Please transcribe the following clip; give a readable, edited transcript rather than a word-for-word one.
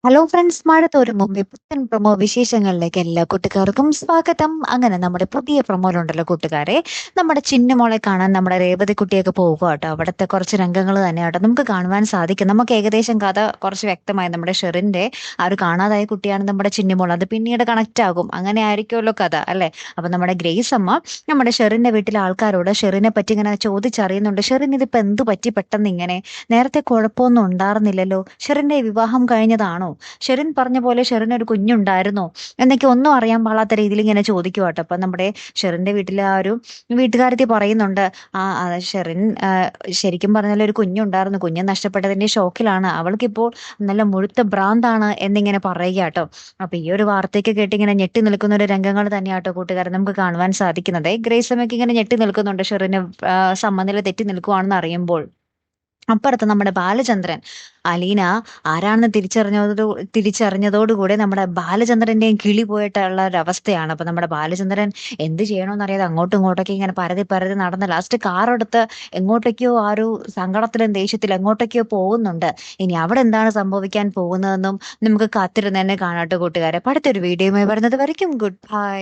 Hello friends, മഴ തോരും മുമ്പേ പുത്തൻ പ്രൊമോ വിശേഷങ്ങളിലേക്ക് എല്ലാ കൂട്ടുകാർക്കും സ്വാഗതം. അങ്ങനെ നമ്മുടെ പുതിയ പ്രൊമോയിലുണ്ടല്ലോ കൂട്ടുകാരെ, നമ്മുടെ ചിന്നുമോളെ കാണാൻ നമ്മുടെ രേവതി കുട്ടിയൊക്കെ പോകുക കേട്ടോ. അവിടുത്തെ കുറച്ച് രംഗങ്ങൾ തന്നെ കേട്ടോ നമുക്ക് കാണുവാൻ സാധിക്കും. നമുക്ക് ഏകദേശം കഥ കുറച്ച് വ്യക്തമായി. നമ്മുടെ ഷെറിന്റെ ആ ഒരു കാണാതായ കുട്ടിയാണ് നമ്മുടെ ചിന്നുമോൾ. അത് പിന്നീട് കണക്ട് ആകും. അങ്ങനെ ആയിരിക്കുമല്ലോ കഥ, അല്ലെ? അപ്പൊ നമ്മുടെ ഗ്രേസ് അമ്മ നമ്മുടെ ഷെറിന്റെ വീട്ടിലെ ആൾക്കാരോട് ഷെറിനെ പറ്റി ഇങ്ങനെ ചോദിച്ചറിയുന്നുണ്ട്. ഷെറിൻ ഇതിപ്പോ എന്ത് പറ്റി പെട്ടെന്ന് ഇങ്ങനെ? നേരത്തെ കുഴപ്പമൊന്നും ഉണ്ടായിരുന്നില്ലല്ലോ. ഷെറിന്റെ വിവാഹം കഴിഞ്ഞതാണോ? ഷെറിൻ പറഞ്ഞ പോലെ ഷെറിന് ഒരു കുഞ്ഞുണ്ടായിരുന്നോ എന്നൊക്കെ ഒന്നും അറിയാൻ പാടാത്ത രീതിയിൽ ഇങ്ങനെ ചോദിക്കുക കേട്ടോ. അപ്പൊ നമ്മുടെ ഷെറിന്റെ വീട്ടിലെ ആ ഒരു വീട്ടുകാരത്തി പറയുന്നുണ്ട്, ഷെറിൻ ശരിക്കും പറഞ്ഞാൽ ഒരു കുഞ്ഞുണ്ടായിരുന്നു, കുഞ്ഞ് നഷ്ടപ്പെട്ടതിന്റെ ഷോക്കിലാണ്, അവൾക്കിപ്പോൾ നല്ല മുഴുത്ത ഭ്രാന്താണ് എന്നിങ്ങനെ പറയുക കേട്ടോ. അപ്പൊ ഈ ഒരു വാർത്തയ്ക്ക് കേട്ട് ഇങ്ങനെ ഞെട്ടി നിൽക്കുന്ന ഒരു രംഗങ്ങൾ തന്നെയാട്ടോ കൂട്ടുകാരൻ നമുക്ക് കാണുവാൻ സാധിക്കുന്നത്. ഗ്രേസ് അമ്മയ്ക്ക് ഇങ്ങനെ ഞെട്ടി നിൽക്കുന്നുണ്ട് ഷെറിന് സമനില തെറ്റി നിൽക്കുവാണെന്ന് അറിയുമ്പോൾ. അപ്പുറത്ത് നമ്മുടെ ബാലചന്ദ്രൻ, അലീന ആരാണെന്ന് തിരിച്ചറിഞ്ഞതോടുകൂടി നമ്മുടെ ബാലചന്ദ്രന്റെയും കിളി പോയിട്ടുള്ള ഒരവസ്ഥയാണ്. അപ്പൊ നമ്മുടെ ബാലചന്ദ്രൻ എന്ത് ചെയ്യണമെന്നറിയാതെ അങ്ങോട്ടും ഇങ്ങോട്ടൊക്കെ ഇങ്ങനെ പരതി പരതി നടന്ന് ലാസ്റ്റ് കാർ എടുത്ത് എങ്ങോട്ടേക്കോ ആ ഒരു സങ്കടത്തിലും ദേഷ്യത്തിലും എങ്ങോട്ടേക്കോ പോകുന്നുണ്ട്. ഇനി അവിടെ എന്താണ് സംഭവിക്കാൻ പോകുന്നതെന്നും നമുക്ക് കാത്തിരുന്ന് തന്നെ കാണാട്ടോ കൂട്ടുകാരെ. അടുത്തൊരു വീഡിയോയുമായി വരുന്നത് വരയ്ക്കും ഗുഡ് ബൈ.